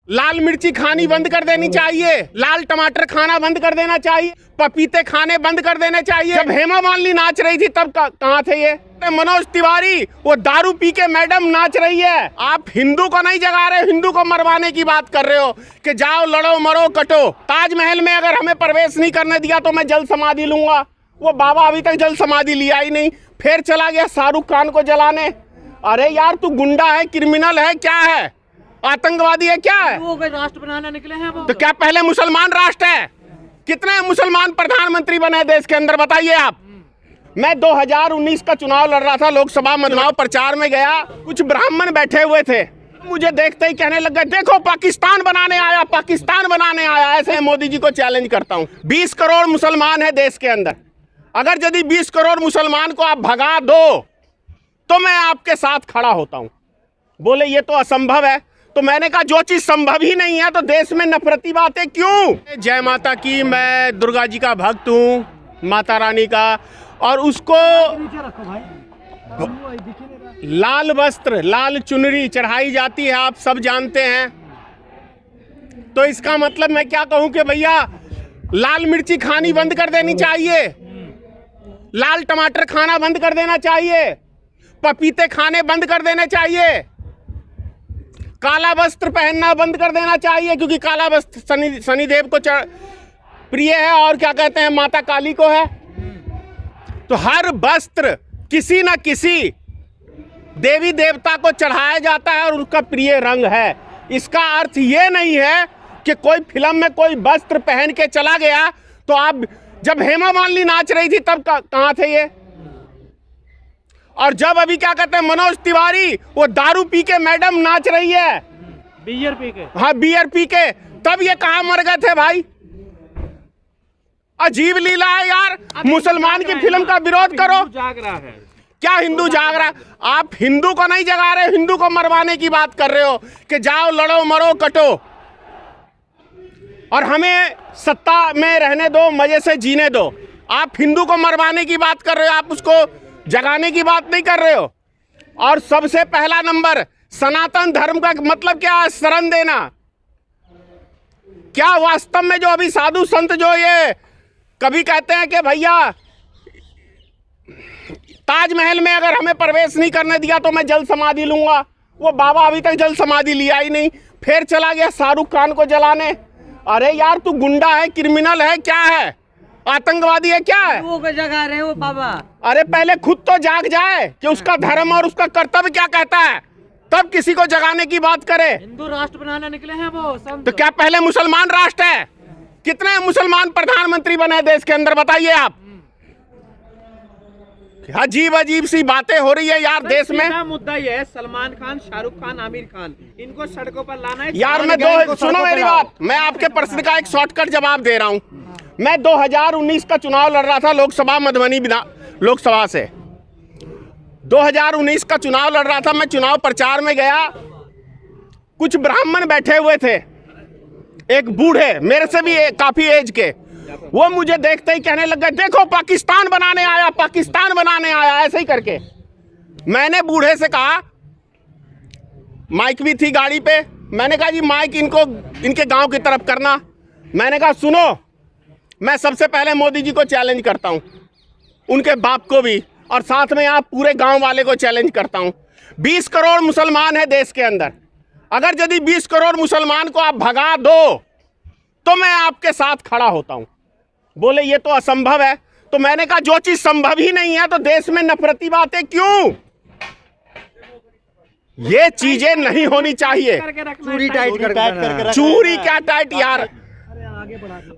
लाल मिर्ची खानी बंद कर देनी चाहिए, लाल टमाटर खाना बंद कर देना चाहिए, पपीते खाने बंद कर देने चाहिए। जब हेमा मालिनी नाच रही थी तब कहाँ थे ये? मनोज तिवारी वो दारू पी के मैडम नाच रही है। आप हिंदू को नहीं जगा रहे, हिंदू को मरवाने की बात कर रहे हो कि जाओ लड़ो मरो कटो। ताजमहल में अगर हमें प्रवेश नहीं करने दिया तो मैं जल समाधि लूंगा। वो बाबा अभी तक जल समाधि लिया ही नहीं, फिर चला गया शाहरुख खान को जलाने। अरे यार तू गुंडा है, क्रिमिनल है, क्या है, आतंकवादी है, क्या है? वो राष्ट्र बनाने निकले हैं वो। तो क्या पहले मुसलमान राष्ट्र है? कितने मुसलमान प्रधानमंत्री बने देश के अंदर बताइए आप। मैं 2019 का चुनाव लड़ रहा था, लोकसभा में चुनाव प्रचार में गया, कुछ ब्राह्मण बैठे हुए थे, मुझे देखते ही कहने लग गए देखो पाकिस्तान बनाने आया, पाकिस्तान बनाने आया। ऐसे मोदी जी को चैलेंज करता हूँ। 20 करोड़ मुसलमान है देश के अंदर, अगर यदि 20 करोड़ मुसलमान को आप भगा दो तो मैं आपके साथ खड़ा होता हूं। बोले ये तो असंभव है। तो मैंने कहा जो चीज संभव ही नहीं है तो देश में नफरती बातें क्यों? जय माता की, मैं दुर्गा जी का भक्त हूं, माता रानी का, और उसको लाल वस्त्र, लाल चुनरी चढ़ाई जाती है, आप सब जानते हैं। तो इसका मतलब मैं क्या कहूं कि भैया लाल मिर्ची खानी बंद कर देनी चाहिए, लाल टमाटर खाना बंद कर देना चाहिए, पपीते खाने बंद कर देने चाहिए, काला वस्त्र पहनना बंद कर देना चाहिए, क्योंकि काला वस्त्र शनिदेव को प्रिय है और क्या कहते हैं माता काली को है। तो हर वस्त्र किसी न किसी देवी देवता को चढ़ाया जाता है और उसका प्रिय रंग है। इसका अर्थ ये नहीं है कि कोई फिल्म में कोई वस्त्र पहन के चला गया तो आप, जब हेमा मालिनी नाच रही थी तब कहाँ थे ये? और जब अभी क्या कहते हैं मनोज तिवारी वो दारू पी के मैडम नाच रही है, बियर पी के, हाँ बियर पी के, तब ये कहाँ मर गए थे भाई? अजीब लीला है यार। मुसलमान की फिल्म का विरोध करो। जाग रहा है क्या हिंदू जाग रहा है? आप हिंदू को नहीं जगा रहे, हिंदू को मरवाने की बात कर रहे हो कि जाओ लड़ो मरो कटो, और हमें सत्ता में रहने दो, मजे से जीने दो। आप हिंदू को मरवाने की बात कर रहे हो, आप उसको जगाने की बात नहीं कर रहे हो। और सबसे पहला नंबर, सनातन धर्म का मतलब क्या है? शरण देना। क्या वास्तव में जो अभी साधु संत जो ये कभी कहते हैं कि भैया ताजमहल में अगर हमें प्रवेश नहीं करने दिया तो मैं जल समाधि लूंगा, वो बाबा अभी तक जल समाधि लिया ही नहीं, फिर चला गया शाहरुख खान को जलाने। अरे यार तू गुंडा है, क्रिमिनल है, क्या है, आतंकवादी है, क्या है? वो जगा रहे हो बाबा। अरे पहले खुद तो जाग जाए कि उसका धर्म और उसका कर्तव्य क्या कहता है, तब किसी को जगाने की बात करे। हिंदू राष्ट्र बनाने निकले हैं वो संत। तो क्या पहले मुसलमान राष्ट्र है? कितने मुसलमान प्रधानमंत्री बने देश के अंदर बताइए आप। अजीब अजीब सी बातें हो रही है यार देश में। मुद्दा ये है, सलमान खान, शाहरुख खान, आमिर खान, इनको सड़कों पर लाना है यार। मैं सुनो मेरी बात, मैं आपके प्रश्न का एक शॉर्टकट जवाब दे रहा हूं। मैं 2019 का चुनाव लड़ रहा था, लोकसभा मधुबनी लोकसभा से 2019 का चुनाव लड़ रहा था। मैं चुनाव प्रचार में गया, कुछ ब्राह्मण बैठे हुए थे, एक बूढ़े मेरे से भी काफी एज के, वो मुझे देखते ही कहने लग गए देखो पाकिस्तान बनाने आया, पाकिस्तान बनाने आया, ऐसे ही करके। मैंने बूढ़े से कहा, माइक भी थी गाड़ी पे, मैंने कहा जी माइक इनको इनके गांव की तरफ करना। मैंने कहा सुनो, मैं सबसे पहले मोदी जी को चैलेंज करता हूं, उनके बाप को भी, और साथ में आप पूरे गांव वाले को चैलेंज करता हूं। 20 करोड़ मुसलमान है देश के अंदर, अगर यदि 20 करोड़ मुसलमान को आप भगा दो तो मैं आपके साथ खड़ा होता हूं। बोले ये तो असंभव है। तो मैंने कहा जो चीज संभव ही नहीं है तो देश में नफरती बातें क्यों? ये चीजें नहीं होनी चाहिए। चूड़ी टाइट कर, चूड़ी क्या टाइट यार?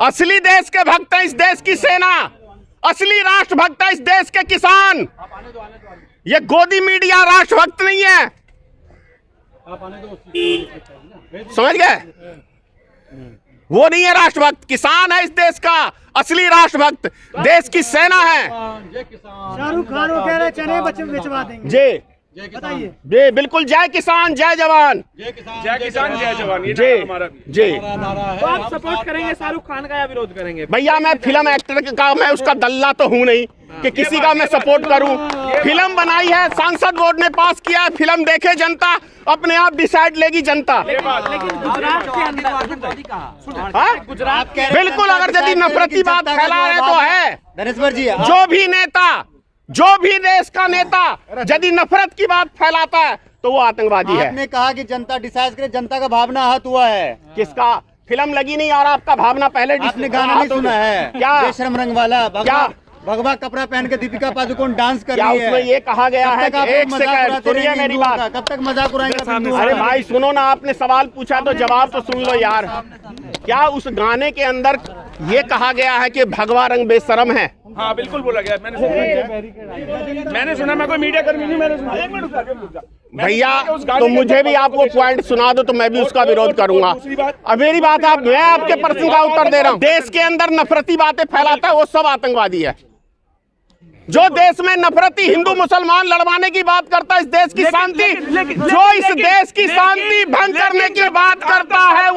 असली देश के भक्त है इस देश की सेना, असली राष्ट्रभक्त है इस देश के किसान। ये गोदी मीडिया राष्ट्रभक्त नहीं है, समझ गए? वो नहीं है राष्ट्रभक्त, किसान है इस देश का असली राष्ट्रभक्त, देश की सेना है। शाहरुख खान वो कह रहे चने बच्चे बेचवा देंगे जी। जी बिल्कुल, जय किसान जय जवान। जय किसान जय जवान, ये जी हमारा भी। जी। तो आप सपोर्ट करेंगे शाहरुख खान का या विरोध करेंगे? भैया मैं फिल्म एक्टर का, मैं उसका दल्ला तो हूँ नहीं कि किसी का मैं सपोर्ट करूं। फिल्म बनाई है, सांसद बोर्ड ने पास किया, फिल्म देखे जनता, अपने आप डिसाइड लेगी जनता। लेकिन गुजरात के अंदर हाँ? बिल्कुल, अगर यदि नफरती बात फैला रहे तो है धनेश्वर जी, जो भी देश का नेता यदि नफरत की बात फैलाता है तो वो आतंकवादी है। आपने कहा कि जनता डिसाइड करे, जनता का भावना आहत हुआ है। किसका? फिल्म लगी नहीं और आपका भावना पहले आपने गाना नहीं सुना है क्या? बेशरम रंग वाला क्या? भगवा कपड़ा पहन के दीपिका पादुकोण डांस कर क्या रही है। उसमें ये कहा गया है कि एक सेकंड सुनिए मेरी बात। कब तक मजाक उड़ाएंगे? अरे भाई सुनो ना, आपने सवाल पूछा तो जवाब तो सुन लो यार। क्या उस गाने के अंदर ये कहा गया है कि भगवा रंग बेशरम है? हाँ बिल्कुल बोला गया, मैंने सुना, मैं कोई मीडिया कर्मी नहीं, मैंने सुना। एक मिनट रुक जा। भैया तो मुझे भी आप वो पॉइंट सुना दो तो मैं भी उसका विरोध करूंगा। अब मेरी बात मैं आपके प्रश्न का उत्तर दे रहा हूँ। देश के अंदर नफरती बातें फैलाता है वो सब आतंकवादी है। जो देश में नफरती हिंदू मुसलमान लड़वाने की बात करता है, इस देश की शांति, जो इस देश की शांति भंग करने की बात करता है